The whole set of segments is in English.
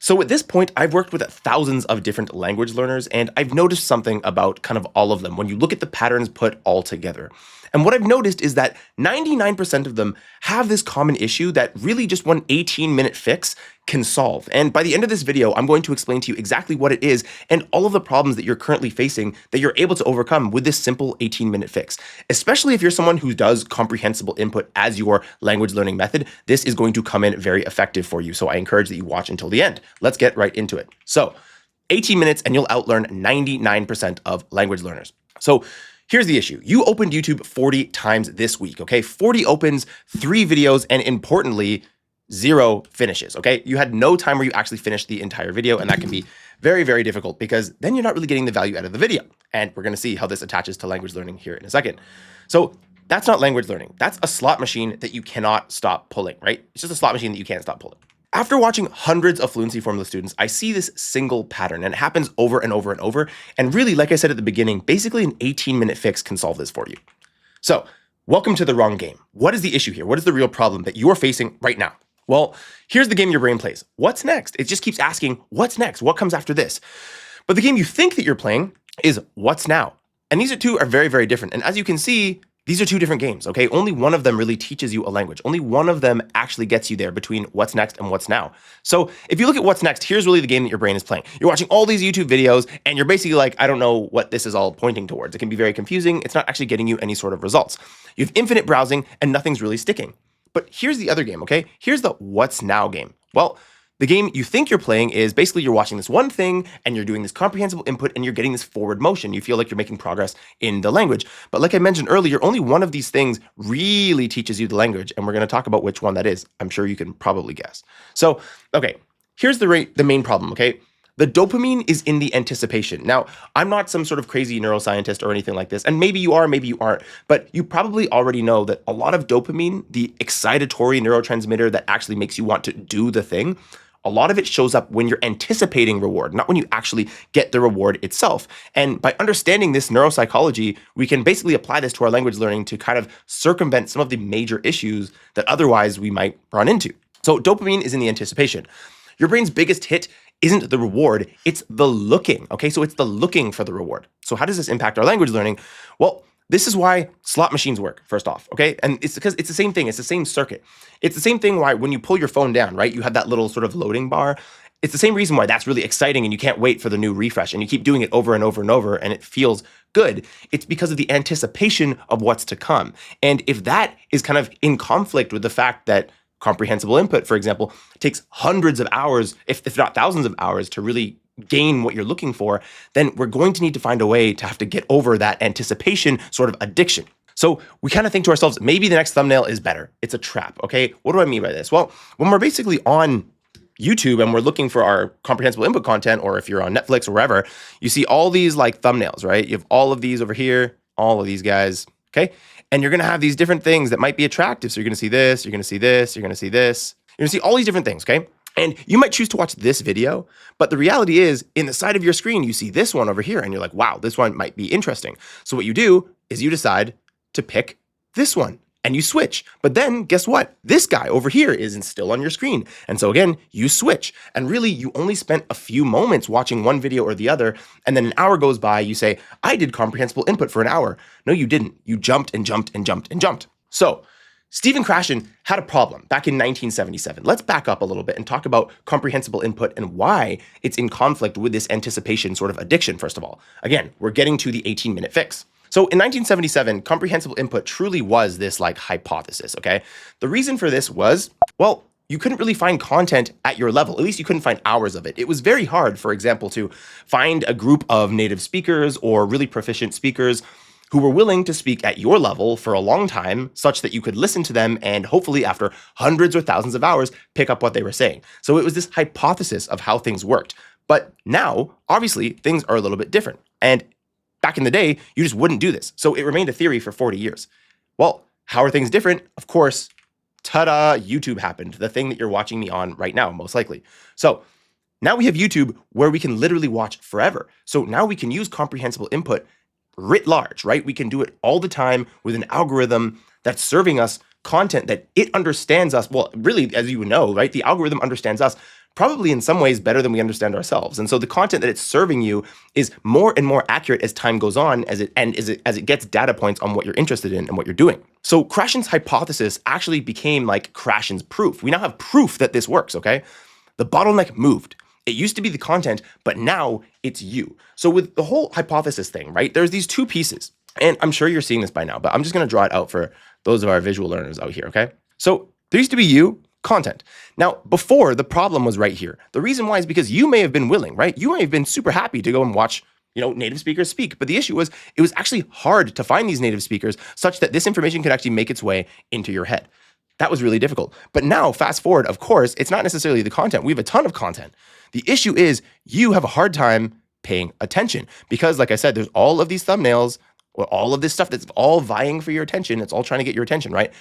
So at this point, I've worked with thousands of different language learners, and I've noticed something about kind of all of them when you look at the patterns put all together. And what I've noticed is that 99% of them have this common issue that really just one 18-minute fix can solve. And by the end of this video, I'm going to explain to you exactly what it is and all of the problems that you're currently facing that you're able to overcome with this simple 18-minute fix. Especially if you're someone who does comprehensible input as your language learning method, this is going to come in very effective for you. So I encourage that you watch until the end. Let's get right into it. So 18 minutes and you'll outlearn 99% of language learners. So here's the issue. You opened YouTube 40 times this week, okay? 40 opens, 3 videos, and importantly, 0 finishes, okay? You had no time where you actually finished the entire video, and that can be very, very difficult because then you're not really getting the value out of the video. And we're gonna see how this attaches to language learning here in a second. So that's not language learning. That's a slot machine that you cannot stop pulling, right? It's just a slot machine that you can't stop pulling. After watching hundreds of Fluency Formula students, I see this single pattern, and it happens over and over and over. And really, like I said at the beginning, basically an 18-minute fix can solve this for you. So welcome to the wrong game. What is the issue here? What is the real problem that you're facing right now? Well, here's the game your brain plays. What's next? It just keeps asking, what's next? What comes after this? But the game you think that you're playing is what's now? And these two are very, very different. And as you can see, these are 2 different games, okay? Only one of them really teaches you a language. Only one of them actually gets you there between what's next and what's now. So if you look at what's next, here's really the game that your brain is playing. You're watching all these YouTube videos and you're basically like, I don't know what this is all pointing towards. It can be very confusing. It's not actually getting you any sort of results. You have infinite browsing and nothing's really sticking. But here's the other game, okay? Here's the what's now game. Well, the game you think you're playing is basically you're watching this one thing and you're doing this comprehensible input and you're getting this forward motion. You feel like you're making progress in the language. But like I mentioned earlier, only one of these things really teaches you the language. And we're going to talk about which one that is. I'm sure you can probably guess. So, okay, here's the main problem, okay? The dopamine is in the anticipation. Now, I'm not some sort of crazy neuroscientist or anything like this, and maybe you are, maybe you aren't, but you probably already know that a lot of dopamine, the excitatory neurotransmitter that actually makes you want to do the thing, a lot of it shows up when you're anticipating reward, not when you actually get the reward itself. And by understanding this neuropsychology, we can basically apply this to our language learning to kind of circumvent some of the major issues that otherwise we might run into. So dopamine is in the anticipation. Your brain's biggest hit isn't the reward, it's the looking, okay? So it's the looking for the reward. So how does this impact our language learning? Well, this is why slot machines work, first off, okay? And it's because it's the same thing. It's the same circuit. It's the same thing why when you pull your phone down, right, you have that little sort of loading bar. It's the same reason why that's really exciting and you can't wait for the new refresh and you keep doing it over and over and over and it feels good. It's because of the anticipation of what's to come. And if that is kind of in conflict with the fact that comprehensible input, for example, takes hundreds of hours, if not thousands of hours to really gain what you're looking for, then we're going to need to find a way to have to get over that anticipation sort of addiction. So we kind of think to ourselves, maybe the next thumbnail is better. It's a trap, okay? What do I mean by this? Well, when we're basically on YouTube and we're looking for our comprehensible input content, or if you're on Netflix or wherever, you see all these like thumbnails, right? You have all of these over here, all of these guys, okay? And you're gonna have these different things that might be attractive. So you're gonna see this, you're gonna see this, you're gonna see this. You're gonna see all these different things, okay? And you might choose to watch this video, but the reality is in the side of your screen, you see this one over here and you're like, wow, this one might be interesting. So what you do is you decide to pick this one and you switch. But then guess what? This guy over here isn't still on your screen. And so again, you switch. And really you only spent a few moments watching one video or the other. And then an hour goes by, you say, I did comprehensible input for an hour. No, you didn't. You jumped and jumped and jumped and jumped. So Stephen Krashen had a problem back in 1977. Let's back up a little bit and talk about comprehensible input and why it's in conflict with this anticipation sort of addiction, first of all. Again, we're getting to the 18-minute fix. So in 1977, comprehensible input truly was this like hypothesis, okay? The reason for this was, well, you couldn't really find content at your level. At least you couldn't find hours of it. It was very hard, for example, to find a group of native speakers or really proficient speakers who were willing to speak at your level for a long time, such that you could listen to them and hopefully after hundreds or thousands of hours, pick up what they were saying. So it was this hypothesis of how things worked. But now, obviously, things are a little bit different. And back in the day, you just wouldn't do this. So it remained a theory for 40 years. Well, how are things different? Of course, ta-da, YouTube happened, the thing that you're watching me on right now, most likely. So now we have YouTube where we can literally watch forever. So now we can use comprehensible input writ large, right? We can do it all the time with an algorithm that's serving us content that it understands us. Well, really, as you know, right? The algorithm understands us probably in some ways better than we understand ourselves. And so the content that it's serving you is more and more accurate as time goes on, as it gets data points on what you're interested in and what you're doing. So Krashen's hypothesis actually became like Krashen's proof. We now have proof that this works, okay? The bottleneck moved. It used to be the content, but now it's you. So with the whole hypothesis thing, right, there's these two pieces. And I'm sure you're seeing this by now, but I'm just going to draw it out for those of our visual learners out here, okay? So there used to be you, content. Now, before, the problem was right here. The reason why is because you may have been willing, right? You may have been super happy to go and watch, native speakers speak. But the issue was it was actually hard to find these native speakers such that this information could actually make its way into your head. That was really difficult. But now, fast forward, of course, it's not necessarily the content. We have a ton of content. The issue is you have a hard time paying attention because, like I said, there's all of these thumbnails or all of this stuff that's all vying for your attention. It's all trying to get your attention, right?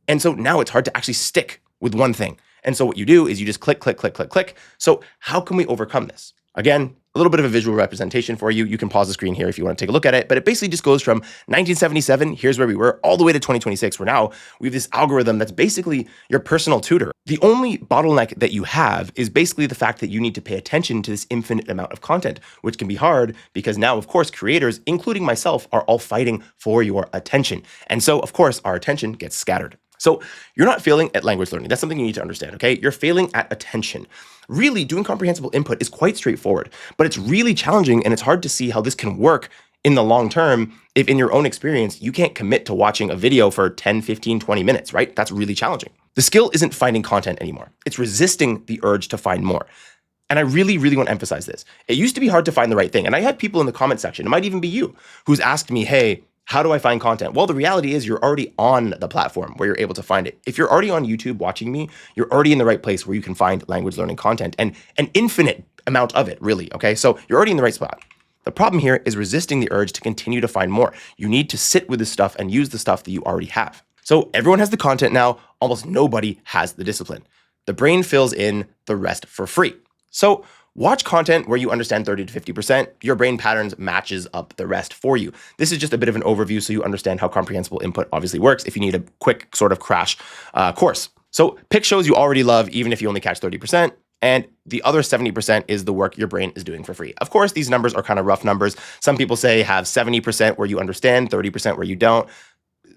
And so now it's hard to actually stick with one thing. And so what you do is you just click, click, click, click, click. So how can we overcome this? Again, a little bit of a visual representation for you. You can pause the screen here if you want to take a look at it, but it basically just goes from 1977, here's where we were, all the way to 2026, where now we have this algorithm that's basically your personal tutor. The only bottleneck that you have is basically the fact that you need to pay attention to this infinite amount of content, which can be hard because now, of course, creators, including myself, are all fighting for your attention. And so, of course, our attention gets scattered. So you're not failing at language learning. That's something you need to understand, okay? You're failing at attention. Really, doing comprehensible input is quite straightforward, but it's really challenging and it's hard to see how this can work in the long term if in your own experience, you can't commit to watching a video for 10, 15, 20 minutes, right? That's really challenging. The skill isn't finding content anymore. It's resisting the urge to find more. And I really, really want to emphasize this. It used to be hard to find the right thing. And I had people in the comment section, it might even be you, who's asked me, hey, how do I find content? Well, the reality is you're already on the platform where you're able to find it. If you're already on YouTube watching me, you're already in the right place where you can find language learning content and an infinite amount of it, really, okay? So you're already in the right spot. The problem here is resisting the urge to continue to find more. You need to sit with this stuff and use the stuff that you already have. So everyone has the content now, almost nobody has the discipline. The brain fills in the rest for free. So watch content where you understand 30 to 50%. Your brain patterns matches up the rest for you. This is just a bit of an overview so you understand how comprehensible input obviously works if you need a quick sort of crash course. So pick shows you already love, even if you only catch 30%. And the other 70% is the work your brain is doing for free. Of course, these numbers are kind of rough numbers. Some people say have 70% where you understand, 30% where you don't.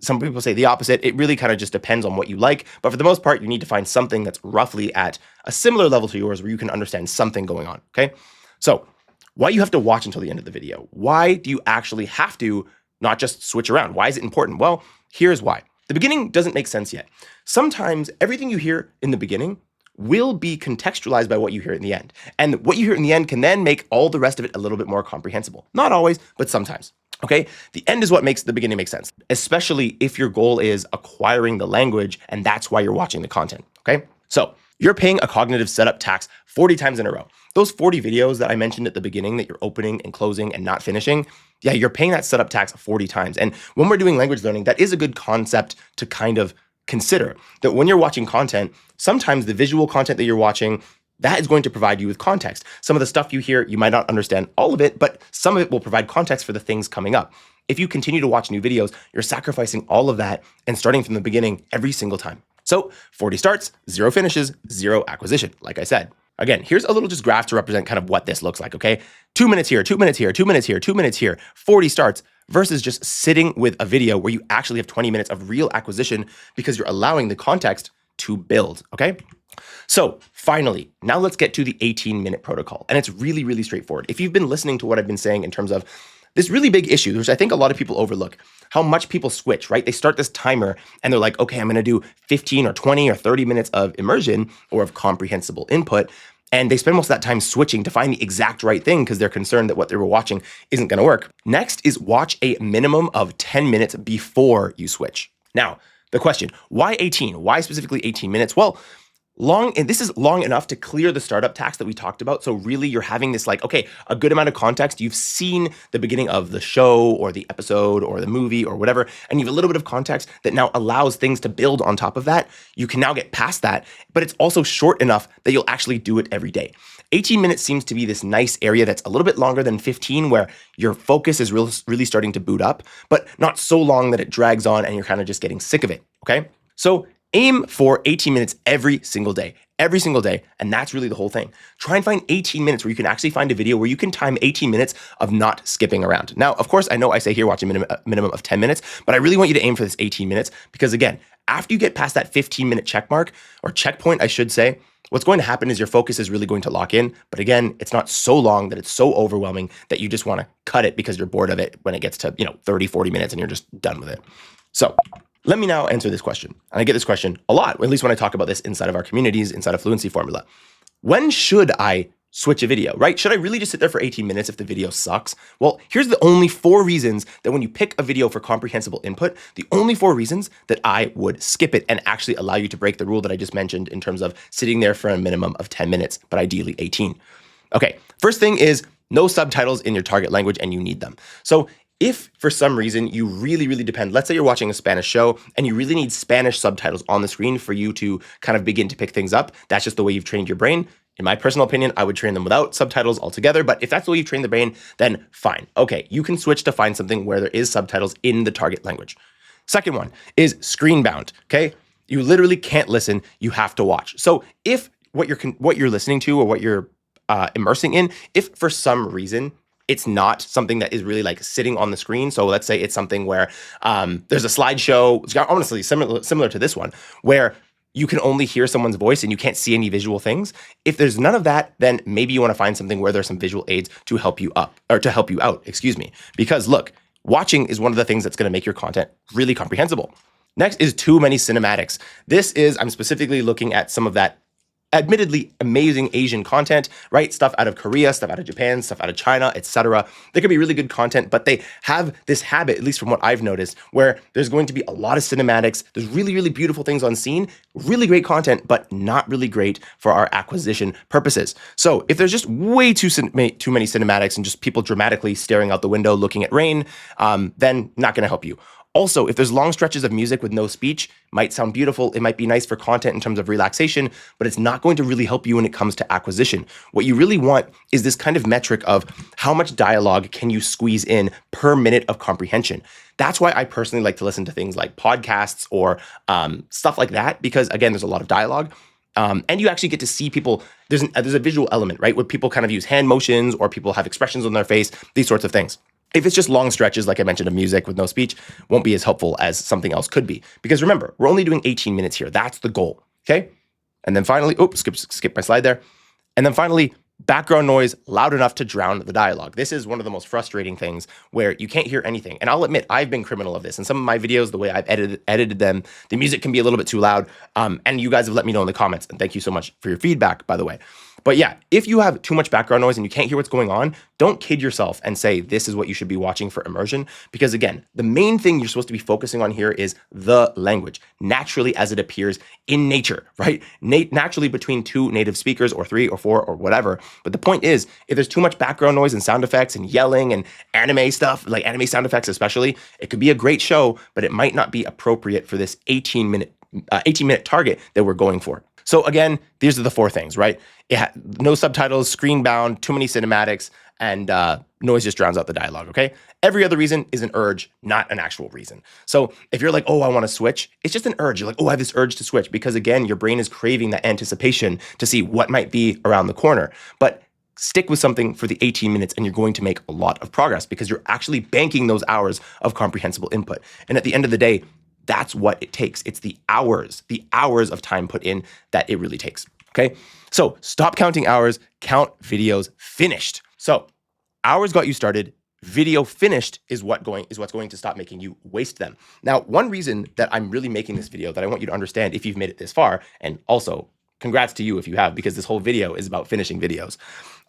Some people say the opposite. It really kind of just depends on what you like. But for the most part, you need to find something that's roughly at a similar level to yours where you can understand something going on, okay? So why you have to watch until the end of the video? Why do you actually have to not just switch around? Why is it important? Well, here's why. The beginning doesn't make sense yet. Sometimes everything you hear in the beginning will be contextualized by what you hear in the end. And what you hear in the end can then make all the rest of it a little bit more comprehensible. Not always, but sometimes. Okay, the end is what makes the beginning make sense, especially if your goal is acquiring the language and that's why you're watching the content, okay? So you're paying a cognitive setup tax 40 times in a row. Those 40 videos that I mentioned at the beginning that you're opening and closing and not finishing, yeah, you're paying that setup tax 40 times. And when we're doing language learning, that is a good concept to kind of consider that when you're watching content, sometimes the visual content that you're watching, that is going to provide you with context. Some of the stuff you hear, you might not understand all of it, but some of it will provide context for the things coming up. If you continue to watch new videos, you're sacrificing all of that and starting from the beginning every single time. So 40 starts, 0 finishes, 0 acquisition, like I said. Again, here's a little just graph to represent kind of what this looks like, okay? 2 minutes here, 2 minutes here, 2 minutes here, 2 minutes here, 40 starts versus just sitting with a video where you actually have 20 minutes of real acquisition because you're allowing the context to build, okay? So finally, now let's get to the 18-minute protocol. And it's really, really straightforward. If you've been listening to what I've been saying in terms of this really big issue, which I think a lot of people overlook, how much people switch, right? They start this timer and they're like, okay, I'm going to do 15 or 20 or 30 minutes of immersion or of comprehensible input. And they spend most of that time switching to find the exact right thing because they're concerned that what they were watching isn't going to work. Next is watch a minimum of 10 minutes before you switch. Now, the question, why 18? Why specifically 18 minutes? Well, and this is long enough to clear the startup tax that we talked about. So really you're having this like, okay, a good amount of context. You've seen the beginning of the show or the episode or the movie or whatever, and you have a little bit of context that now allows things to build on top of that. You can now get past that, but it's also short enough that you'll actually do it every day. 18 minutes seems to be this nice area that's a little bit longer than 15 where your focus is really starting to boot up, but not so long that it drags on and you're kind of just getting sick of it, okay? So Aim for 18 minutes every single day. Every single day. And that's really the whole thing. Try and find 18 minutes where you can actually find a video where you can time 18 minutes of not skipping around. Now, of course, I know I say here watch a minimum of 10 minutes, but I really want you to aim for this 18 minutes because again, after you get past that 15-minute check mark or checkpoint, I should say, what's going to happen is your focus is really going to lock in. But again, it's not so long that it's so overwhelming that you just want to cut it because you're bored of it when it gets to, 30, 40 minutes and you're just done with it. So let me now answer this question. And I get this question a lot, at least when I talk about this inside of our communities, inside of Fluency Formula. When should I switch a video, right? Should I really just sit there for 18 minutes if the video sucks? Well, here's the only 4 reasons that when you pick a video for comprehensible input, the only 4 reasons that I would skip it and actually allow you to break the rule that I just mentioned in terms of sitting there for a minimum of 10 minutes, but ideally 18. Okay, first thing is no subtitles in your target language and you need them. So if for some reason you really, really depend, let's say you're watching a Spanish show and you really need Spanish subtitles on the screen for you to kind of begin to pick things up, that's just the way you've trained your brain. In my personal opinion, I would train them without subtitles altogether, but if that's the way you've trained the brain, then fine. Okay, you can switch to find something where there is subtitles in the target language. Second one is screen bound, okay? You literally can't listen, you have to watch. So if what you're listening to or what you're immersing in, if for some reason it's not something that is really like sitting on the screen. So let's say it's something where there's a slideshow, it's honestly similar to this one, where you can only hear someone's voice and you can't see any visual things. If there's none of that, then maybe you want to find something where there's some visual aids to help you out, because look, watching is one of the things that's going to make your content really comprehensible. Next is too many cinematics. I'm specifically looking at some of that admittedly amazing Asian content, right? Stuff out of Korea, stuff out of Japan, stuff out of China, etc. They could be really good content, but they have this habit, at least from what I've noticed, where there's going to be a lot of cinematics. There's really, really beautiful things on scene, really great content, but not really great for our acquisition purposes. So if there's just way too many cinematics and just people dramatically staring out the window looking at rain, then not going to help you. Also, if there's long stretches of music with no speech, might sound beautiful, it might be nice for content in terms of relaxation, but it's not going to really help you when it comes to acquisition. What you really want is this kind of metric of how much dialogue can you squeeze in per minute of comprehension. That's why I personally like to listen to things like podcasts or stuff like that, because again, there's a lot of dialogue. And you actually get to see people, there's a visual element, right? Where people kind of use hand motions or people have expressions on their face, these sorts of things. If it's just long stretches, like I mentioned, of music with no speech, won't be as helpful as something else could be. Because remember, we're only doing 18 minutes here. That's the goal, okay? And then finally, skip my slide there. And then finally, background noise loud enough to drown the dialogue. This is one of the most frustrating things where you can't hear anything. And I'll admit, I've been criminal of this. In some of my videos, the way I've edited them, the music can be a little bit too loud. And you guys have let me know in the comments. And thank you so much for your feedback, by the way. But yeah, if you have too much background noise and you can't hear what's going on, don't kid yourself and say this is what you should be watching for immersion. Because again, the main thing you're supposed to be focusing on here is the language, naturally as it appears in nature, right? Naturally between 2 native speakers or 3 or 4 or whatever. But the point is, if there's too much background noise and sound effects and yelling and anime stuff, like anime sound effects especially, it could be a great show, but it might not be appropriate for this 18-minute target that we're going for. So again, these are the 4 things, right? No subtitles, screen bound, too many cinematics, and noise just drowns out the dialogue, okay? Every other reason is an urge, not an actual reason. So if you're like, oh, I want to switch, it's just an urge. You're like, oh, I have this urge to switch because again, your brain is craving that anticipation to see what might be around the corner. But stick with something for the 18 minutes and you're going to make a lot of progress because you're actually banking those hours of comprehensible input. And at the end of the day, that's what it takes. It's the hours of time put in that it really takes, okay? So stop counting hours, count videos finished. So hours got you started, video finished is what's going to stop making you waste them. Now, one reason that I'm really making this video that I want you to understand if you've made it this far, and also congrats to you if you have, because this whole video is about finishing videos.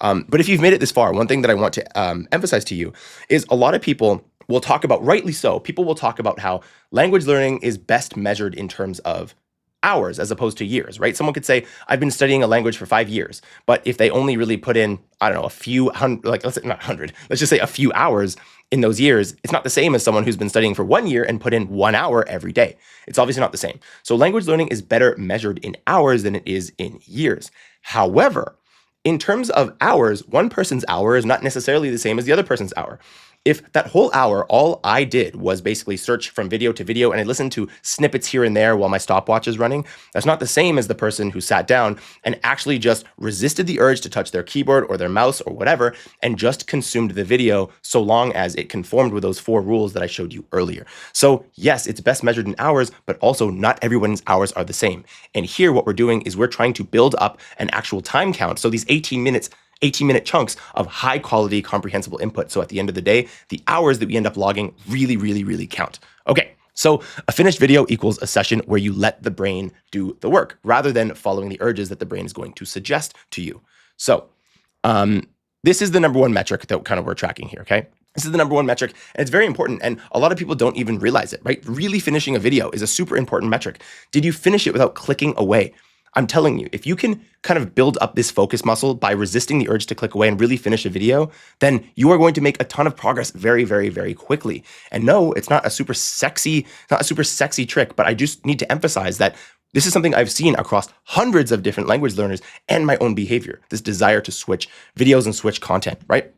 But if you've made it this far, one thing that I want to emphasize to you is a lot of people will talk about, rightly so, people will talk about how language learning is best measured in terms of hours as opposed to years, right? Someone could say, I've been studying a language for 5 years, but if they only really put in, I don't know, a few hundred, like let's say not 100, let's just say a few hours in those years, it's not the same as someone who's been studying for 1 year and put in 1 hour every day. It's obviously not the same. So language learning is better measured in hours than it is in years. However, in terms of hours, one person's hour is not necessarily the same as the other person's hour. If that whole hour, all I did was basically search from video to video and I listened to snippets here and there while my stopwatch is running, that's not the same as the person who sat down and actually just resisted the urge to touch their keyboard or their mouse or whatever and just consumed the video so long as it conformed with those 4 rules that I showed you earlier. So yes, it's best measured in hours, but also not everyone's hours are the same. And here what we're doing is we're trying to build up an actual time count. So these 18-minute chunks of high quality comprehensible input. So at the end of the day, the hours that we end up logging really count. Okay, so a finished video equals a session where you let the brain do the work rather than following the urges that the brain is going to suggest to you. So this is the number one metric that kind of we're tracking here, okay? This is the number one metric, and it's very important, and a lot of people don't even realize it, right? Really finishing a video is a super important metric. Did you finish it without clicking away? I'm telling you, if you can kind of build up this focus muscle by resisting the urge to click away and really finish a video, then you are going to make a ton of progress very quickly. And no, it's not a super sexy trick, but I just need to emphasize that this is something I've seen across hundreds of different language learners and my own behavior, this desire to switch videos and switch content, right?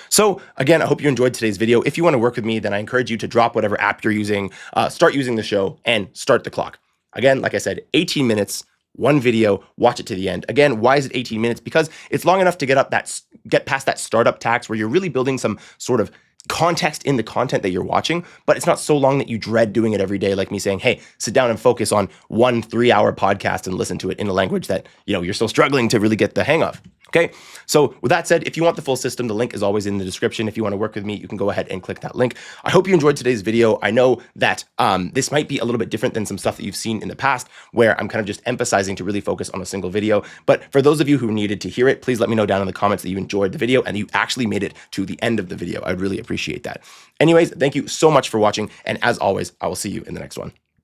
So again, I hope you enjoyed today's video. If you want to work with me, then I encourage you to drop whatever app you're using, start using the show, and start the clock. Again, like I said, 18 minutes, one video, watch it to the end. Again, why is it 18 minutes? Because it's long enough to get past that startup tax where you're really building some sort of context in the content that you're watching, but it's not so long that you dread doing it every day, like me saying, hey, sit down and focus on one 3-hour podcast and listen to it in a language that, you're still struggling to really get the hang of. Okay, so with that said, if you want the full system, the link is always in the description. If you want to work with me, you can go ahead and click that link. I hope you enjoyed today's video. I know that this might be a little bit different than some stuff that you've seen in the past, where I'm kind of just emphasizing to really focus on a single video. But for those of you who needed to hear it, please let me know down in the comments that you enjoyed the video and you actually made it to the end of the video. I'd really appreciate that. Anyways, thank you so much for watching. And as always, I will see you in the next one.